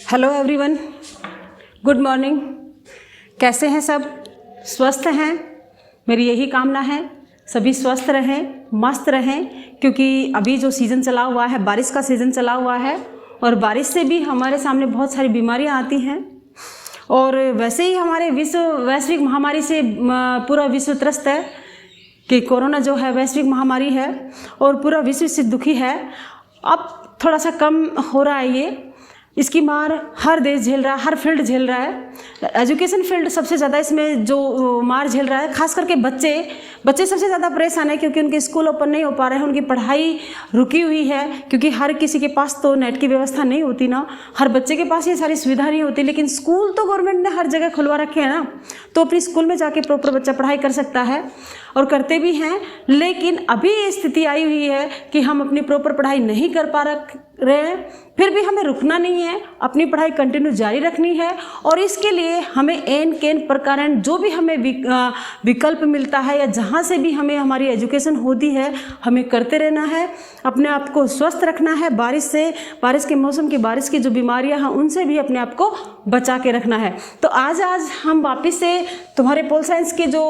Hello everyone, good morning. कैसे हैं सब? स्वस्थ हैं? मेरी यही कामना है सभी स्वस्थ रहें, मस्त रहें, क्योंकि अभी जो सीज़न चला हुआ है, बारिश का सीज़न चला हुआ है और बारिश से भी हमारे सामने बहुत सारी बीमारियां आती हैं। और वैसे ही हमारे वैश्विक महामारी से पूरा विश्व त्रस्त है कि कोरोना जो है वैश्विक महामारी है और पूरा विश्व से दुखी है। अब थोड़ा सा कम हो रहा है ये, इसकी मार हर देश झेल रहा है, हर फील्ड झेल रहा है। एजुकेशन फील्ड सबसे ज़्यादा इसमें जो मार झेल रहा है, खास करके बच्चे सबसे ज़्यादा परेशान है, क्योंकि उनके स्कूल ओपन नहीं हो पा रहे हैं, उनकी पढ़ाई रुकी हुई है, क्योंकि हर किसी के पास तो नेट की व्यवस्था नहीं होती ना, हर बच्चे के पास ये सारी सुविधा नहीं होती। लेकिन स्कूल तो गवर्नमेंट ने हर जगह खुलवा रखे हैं ना, तो अपनी स्कूल में जाके प्रॉपर बच्चा पढ़ाई कर सकता है और करते भी हैं। लेकिन अभी ये स्थिति आई हुई है कि हम अपनी प्रॉपर पढ़ाई नहीं कर पा रहे हैं, फिर भी हमें रुकना नहीं है, अपनी पढ़ाई कंटिन्यू जारी रखनी है। और इसके लिए हमें एन केन प्रकार जो भी हमें विकल्प मिलता है या जहाँ से भी हमें हमारी एजुकेशन होती है, हमें करते रहना है। अपने आप को स्वस्थ रखना है, बारिश के मौसम की बारिश की जो बीमारियाँ हैं उनसे भी अपने आप को बचा के रखना है। तो आज हम वापस से तुम्हारे पोल साइंस की जो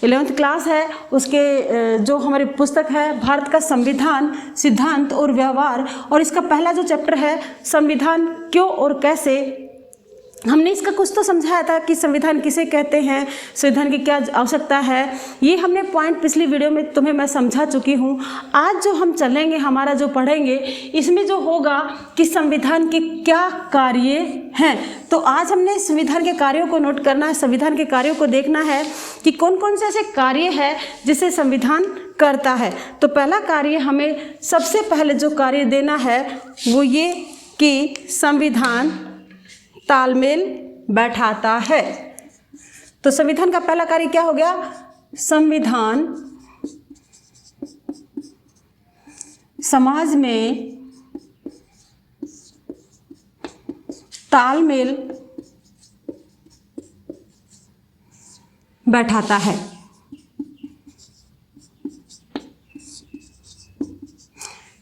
11th क्लास है उसके जो हमारी पुस्तक है भारत का संविधान, सिद्धांत और व्यवहार, और इसका पहला जो चैप्टर है संविधान क्यों और कैसे, हमने इसका कुछ तो समझाया था कि संविधान किसे कहते हैं, संविधान की क्या आवश्यकता है। ये हमने पॉइंट पिछली वीडियो में तुम्हें मैं समझा चुकी हूँ। आज जो हम चलेंगे, हमारा जो पढ़ेंगे, इसमें जो होगा कि संविधान के क्या कार्य हैं। तो आज हमने संविधान के कार्यों को नोट करना है, संविधान के कार्यों को देखना है कि कौन कौन से ऐसे कार्य है जिसे संविधान करता है। तो पहला कार्य हमें सबसे पहले जो कार्य देना है वो ये कि संविधान तालमेल बैठाता है। तो संविधान का पहला कार्य क्या हो गया? संविधान समाज में तालमेल बैठाता है।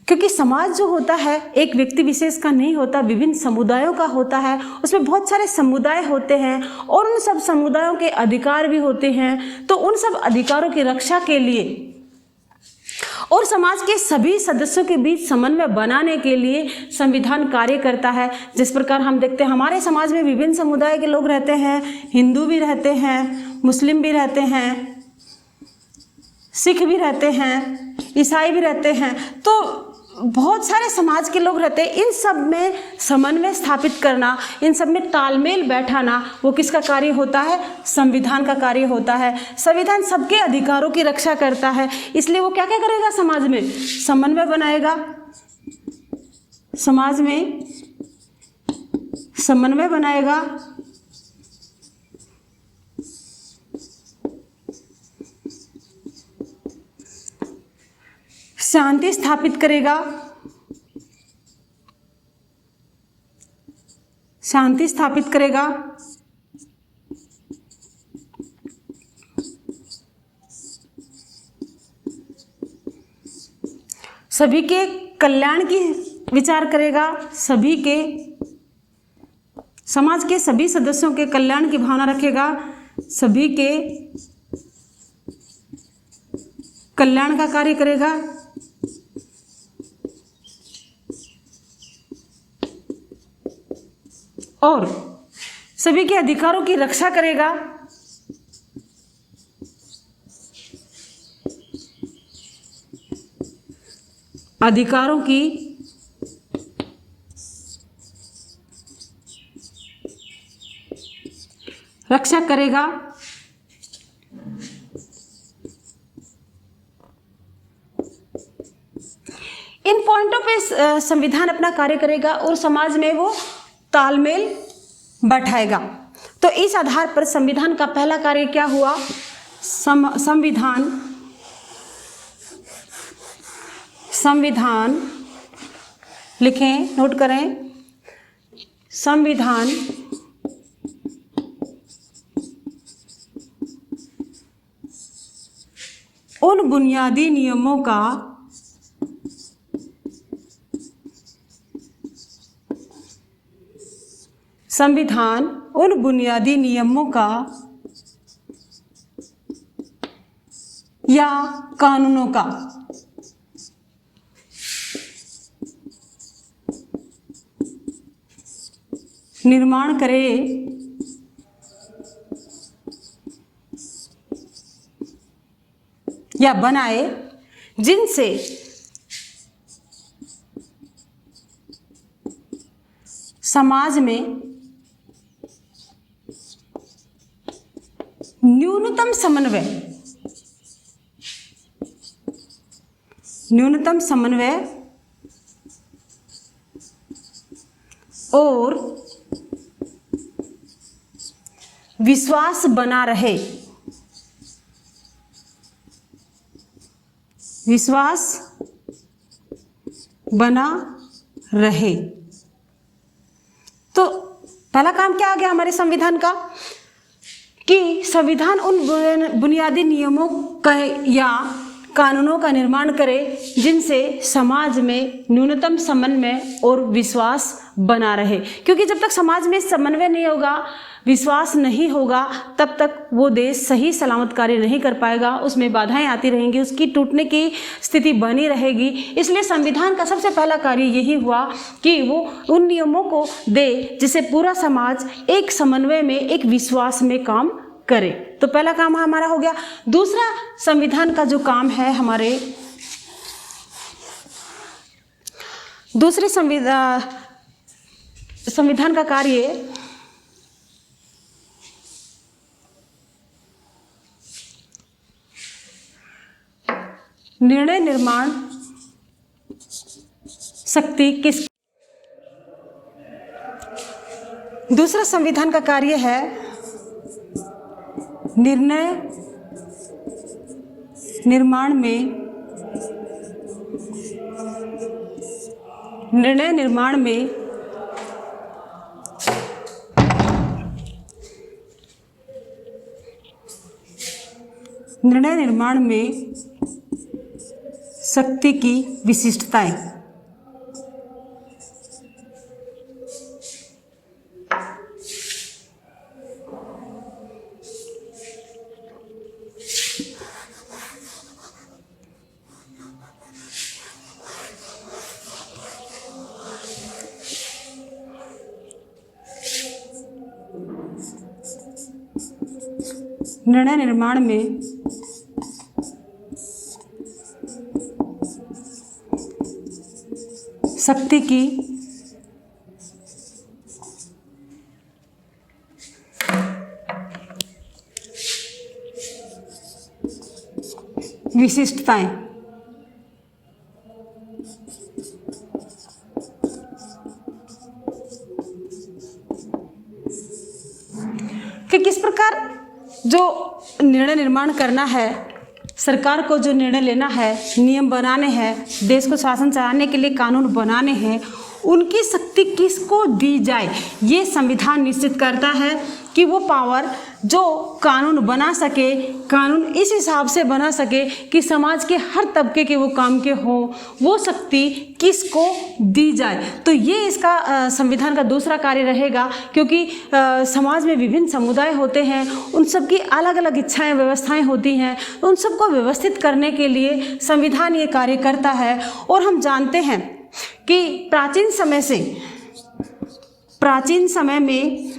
क्योंकि समाज जो होता है एक व्यक्ति विशेष का नहीं होता, विभिन्न समुदायों का होता है। उसमें बहुत सारे समुदाय होते हैं और उन सब समुदायों के अधिकार भी होते हैं। तो उन सब अधिकारों की रक्षा के लिए और समाज के सभी सदस्यों के बीच समन्वय बनाने के लिए संविधान कार्य करता है। जिस प्रकार हम देखते हैं हमारे समाज में विभिन्न समुदाय के लोग रहते हैं, हिंदू भी रहते हैं, मुस्लिम भी रहते हैं, सिख भी रहते हैं, ईसाई भी रहते हैं, तो बहुत सारे समाज के लोग रहते हैं। इन सब में समन्वय स्थापित करना, इन सब में तालमेल बैठाना, वो किसका कार्य होता है? संविधान का कार्य होता है। संविधान सबके अधिकारों की रक्षा करता है, इसलिए वो क्या क्या करेगा? समाज में समन्वय बनाएगा, समाज में समन्वय बनाएगा, शांति स्थापित करेगा, शांति स्थापित करेगा, सभी के कल्याण की विचार करेगा, सभी के समाज के सभी सदस्यों के कल्याण की भावना रखेगा, सभी के कल्याण का कार्य करेगा, और सभी के अधिकारों की रक्षा करेगा, अधिकारों की रक्षा करेगा, इन पॉइंटों पे संविधान अपना कार्य करेगा और समाज में वो तालमेल बैठाएगा। तो इस आधार पर संविधान का पहला कार्य क्या हुआ? संविधान लिखें, नोट करें, संविधान उन बुनियादी नियमों का संविधान उन बुनियादी नियमों का या कानूनों का निर्माण करे या बनाए जिनसे समाज में न्यूनतम समन्वय और विश्वास बना रहे। तो पहला काम क्या आ गया हमारे संविधान का कि संविधान उन बुनियादी नियमों का या कानूनों का निर्माण करे जिनसे समाज में न्यूनतम समन्वय और विश्वास बना रहे, क्योंकि जब तक समाज में समन्वय नहीं होगा, विश्वास नहीं होगा, तब तक वो देश सही सलामत कार्य नहीं कर पाएगा, उसमें बाधाएं आती रहेंगी, उसकी टूटने की स्थिति बनी रहेगी। इसलिए संविधान का सबसे पहला कार्य यही हुआ कि वो उन नियमों को दे जिससे पूरा समाज एक समन्वय में, एक विश्वास में काम करे। तो पहला काम हमारा हो गया। दूसरा संविधान का जो काम है हमारे, दूसरे संविधान का कार्य निर्णय निर्माण शक्ति किस, दूसरा संविधान का कार्य है निर्णय निर्माण में शक्ति की विशिष्टताएं। निर्णय निर्माण में शक्ति की विशिष्टताएं। कि किस प्रकार जो निर्णय निर्माण करना है, सरकार को जो निर्णय लेना है, नियम बनाने हैं, देश को शासन चलाने के लिए कानून बनाने हैं, उनकी शक्ति किसको दी जाए, ये संविधान निश्चित करता है कि वो पावर जो कानून बना सके, कानून इस हिसाब से बना सके कि समाज के हर तबके के वो काम के हों, वो शक्ति किसको दी जाए। तो ये इसका संविधान का दूसरा कार्य रहेगा, क्योंकि समाज में विभिन्न समुदाय होते हैं, उन सब की अलग अलग इच्छाएं, व्यवस्थाएं होती हैं, उन सबको व्यवस्थित करने के लिए संविधान ये कार्य करता है। और हम जानते हैं कि प्राचीन समय में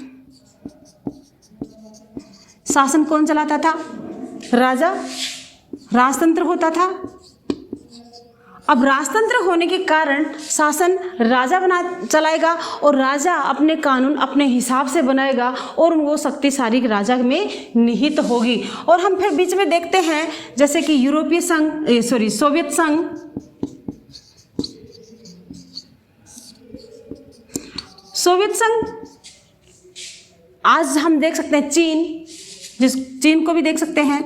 शासन कौन चलाता था? राजा। राजतंत्र होता था। अब राजतंत्र होने के कारण शासन राजा चलाएगा और राजा अपने कानून अपने हिसाब से बनाएगा और वो शक्ति सारी राजा में निहित होगी। और हम फिर बीच में देखते हैं जैसे कि सोवियत संघ, आज हम देख सकते हैं चीन को भी देख सकते हैं।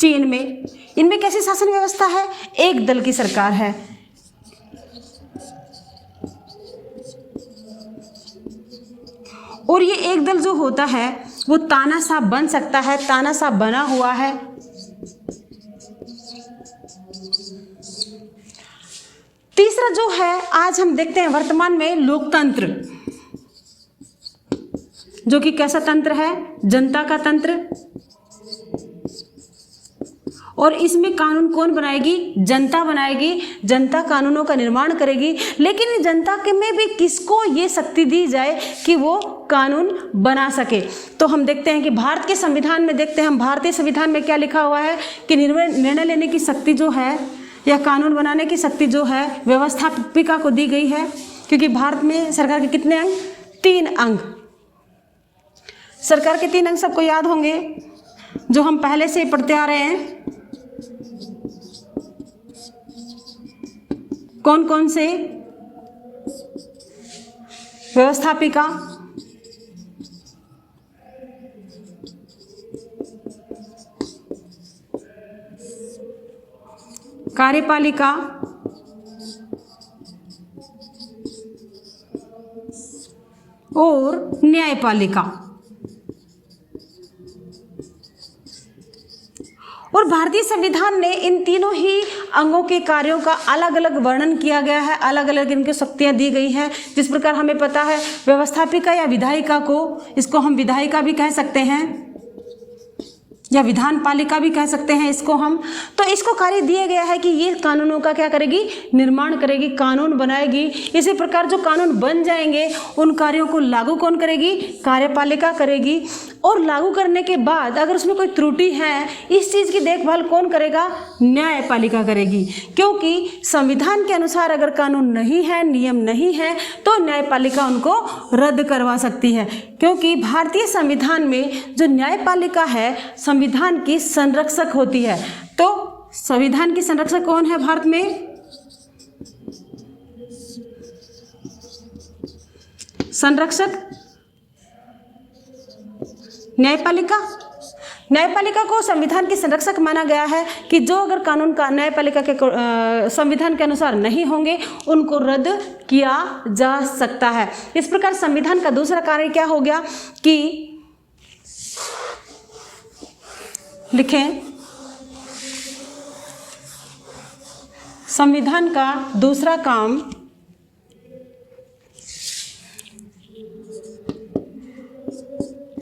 चीन में इनमें कैसी शासन व्यवस्था है? एक दल की सरकार है। और ये एक दल जो होता है वो तानाशाह बन सकता है, तानाशाह बना हुआ है। तीसरा जो है आज हम देखते हैं वर्तमान में लोकतंत्र। जो कि कैसा तंत्र है, जनता का तंत्र। और इसमें कानून कौन बनाएगी, जनता बनाएगी, जनता कानूनों का निर्माण करेगी। लेकिन जनता के में भी किसको ये शक्ति दी जाए कि वो कानून बना सके। तो हम देखते हैं कि भारत के संविधान में देखते हैं, हम भारतीय संविधान में क्या लिखा हुआ है कि निर्णय लेने की शक्ति जो है या कानून बनाने की शक्ति जो है व्यवस्थापिका को दी गई है। क्योंकि भारत में सरकार के कितने अंग, 3 अंग। सरकार के 3 अंग सबको याद होंगे, जो हम पहले से पढ़ते आ रहे हैं। कौन कौन से, व्यवस्थापिका, कार्यपालिका और न्यायपालिका। और भारतीय संविधान ने इन तीनों ही अंगों के कार्यों का अलग अलग वर्णन किया गया है, अलग अलग इनकी शक्तियां दी गई हैं। जिस प्रकार हमें पता है व्यवस्थापिका या विधायिका को, इसको हम विधायिका भी कह सकते हैं या विधान पालिका भी कह सकते हैं इसको हम। तो इसको कार्य दिया गया है कि ये कानूनों का क्या करेगी, निर्माण करेगी, कानून बनाएगी। इसी प्रकार जो कानून बन जाएंगे उन कार्यों को लागू कौन करेगी, कार्यपालिका करेगी। और लागू करने के बाद अगर उसमें कोई त्रुटि है, इस चीज़ की देखभाल कौन करेगा, न्यायपालिका करेगी। क्योंकि संविधान के अनुसार अगर कानून नहीं है, नियम नहीं है, तो न्यायपालिका उनको रद्द करवा सकती है। क्योंकि भारतीय संविधान में जो न्यायपालिका है संविधान की संरक्षक होती है। तो संविधान की संरक्षक कौन है भारत में, संरक्षक न्यायपालिका। न्यायपालिका को संविधान की संरक्षक माना गया है कि जो अगर कानून का न्यायपालिका के संविधान के अनुसार नहीं होंगे उनको रद्द किया जा सकता है। इस प्रकार संविधान का दूसरा कार्य क्या हो गया कि लिखें, संविधान का दूसरा काम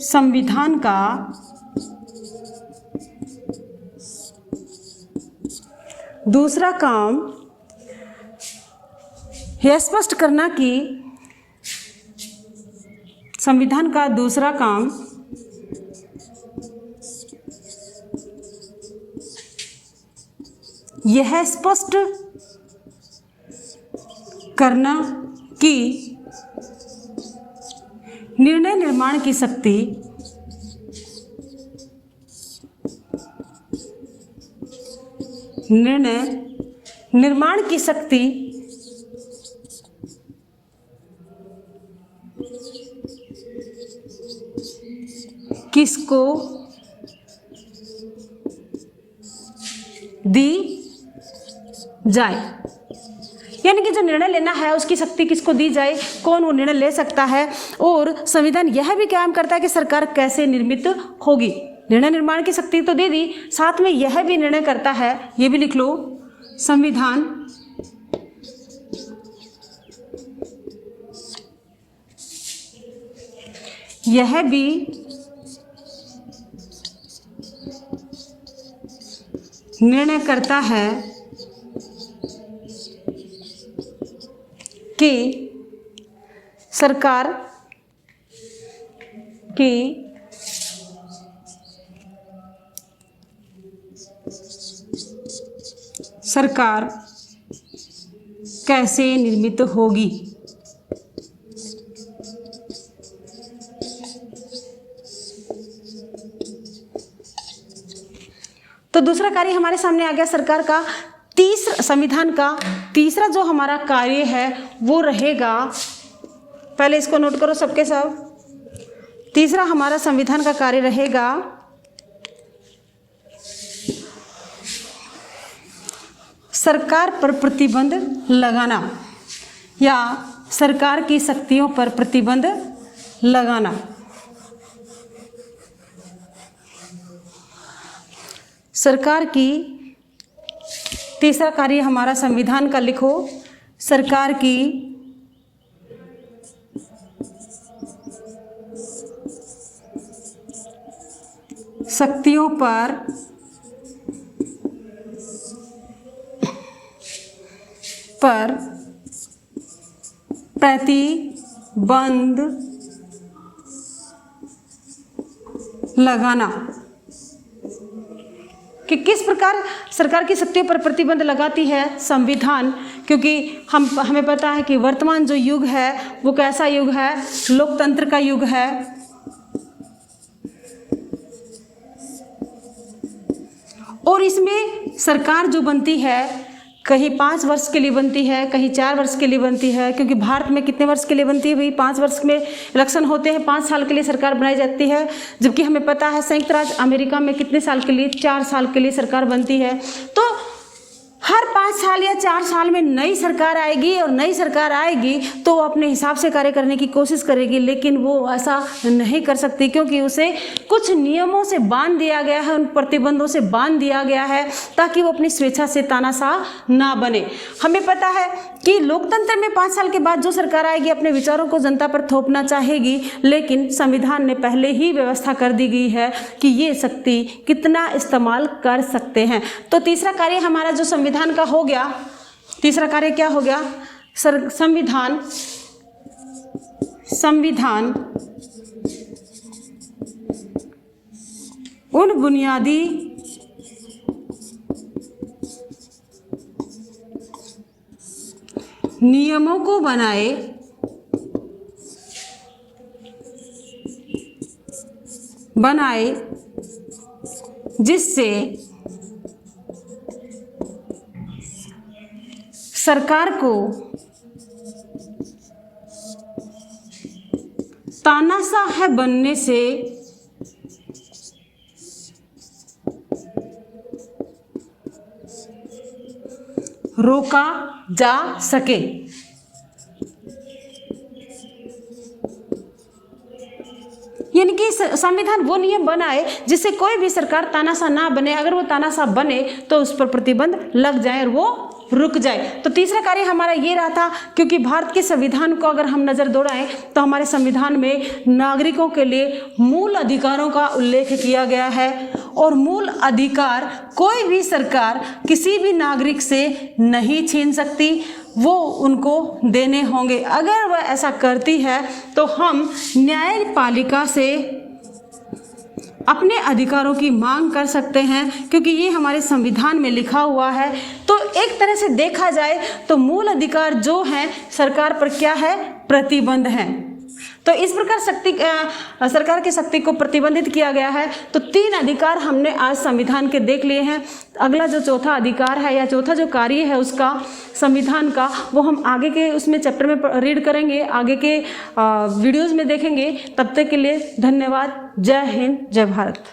संविधान का दूसरा काम यह स्पष्ट करना कि संविधान का दूसरा काम यह स्पष्ट करना कि निर्णय निर्माण की शक्ति निर्णय निर्माण की शक्ति किसको दी जाए। यानी कि जो निर्णय लेना है उसकी शक्ति किसको दी जाए, कौन वो निर्णय ले सकता है। और संविधान यह भी कायम करता है कि सरकार कैसे निर्मित होगी। निर्णय निर्माण की शक्ति तो दे दी, साथ में यह भी निर्णय करता है, ये भी लिख लो, संविधान यह भी निर्णय करता है कि सरकार की सरकार कैसे निर्मित होगी। तो दूसरा कार्य हमारे सामने आ गया सरकार का। तीसरा, संविधान का तीसरा जो हमारा कार्य है वो रहेगा, पहले इसको नोट करो सबके सब। तीसरा हमारा संविधान का कार्य रहेगा सरकार पर प्रतिबंध लगाना या सरकार की शक्तियों पर प्रतिबंध लगाना। सरकार की तीसरा कार्य हमारा संविधान का लिखो, सरकार की शक्तियों पर प्रतिबंध लगाना। कि किस प्रकार सरकार की शक्तियों पर प्रतिबंध लगाती है संविधान, क्योंकि हमें पता है कि वर्तमान जो युग है वो कैसा युग है, लोकतंत्र का युग है। और इसमें सरकार जो बनती है कहीं 5 वर्ष के लिए बनती है, कहीं 4 वर्ष के लिए बनती है, क्योंकि भारत में कितने वर्ष के लिए बनती है भाई, 5 वर्ष में इलेक्शन होते हैं, 5 साल के लिए सरकार बनाई जाती है। जबकि हमें पता है संयुक्त राज्य अमेरिका में कितने साल के लिए, 4 साल के लिए सरकार बनती है। तो हर 5 साल या 4 साल में नई सरकार आएगी, और नई सरकार आएगी तो वो अपने हिसाब से कार्य करने की कोशिश करेगी, लेकिन वो ऐसा नहीं कर सकती, क्योंकि उसे कुछ नियमों से बांध दिया गया है, उन प्रतिबंधों से बांध दिया गया है, ताकि वो अपनी स्वेच्छा से तानाशाह ना बने। हमें पता है कि लोकतंत्र में 5 साल के बाद जो सरकार आएगी अपने विचारों को जनता पर थोपना चाहेगी, लेकिन संविधान ने पहले ही व्यवस्था कर दी गई है कि ये शक्ति कितना इस्तेमाल कर सकते हैं। तो तीसरा कार्य हमारा जो संविधान का हो गया, तीसरा कार्य क्या हो गया, संविधान उन बुनियादी नियमों को बनाए जिससे सरकार को तानाशाह बनने से रोका जा सके। यानी कि संविधान वो नियम बनाए जिससे कोई भी सरकार तानाशाह ना बने, अगर वो तानाशाह बने तो उस पर प्रतिबंध लग जाए और वो रुक जाए। तो तीसरा कार्य हमारा ये रहा था, क्योंकि भारत के संविधान को अगर हम नज़र दौड़ाएं तो हमारे संविधान में नागरिकों के लिए मूल अधिकारों का उल्लेख किया गया है, और मूल अधिकार कोई भी सरकार किसी भी नागरिक से नहीं छीन सकती, वो उनको देने होंगे। अगर वह ऐसा करती है तो हम न्यायपालिका से अपने अधिकारों की मांग कर सकते हैं, क्योंकि ये हमारे संविधान में लिखा हुआ है। तो एक तरह से देखा जाए तो मूल अधिकार जो हैं सरकार पर क्या है, प्रतिबंध हैं। तो इस प्रकार सरकार की शक्ति को प्रतिबंधित किया गया है। तो 3 अधिकार हमने आज संविधान के देख लिए हैं। अगला जो चौथा अधिकार है या चौथा जो कार्य है उसका संविधान का, वो हम आगे के उसमें चैप्टर में रीड करेंगे, आगे के वीडियोज़ में देखेंगे। तब तक के लिए धन्यवाद। जय हिंद, जय भारत।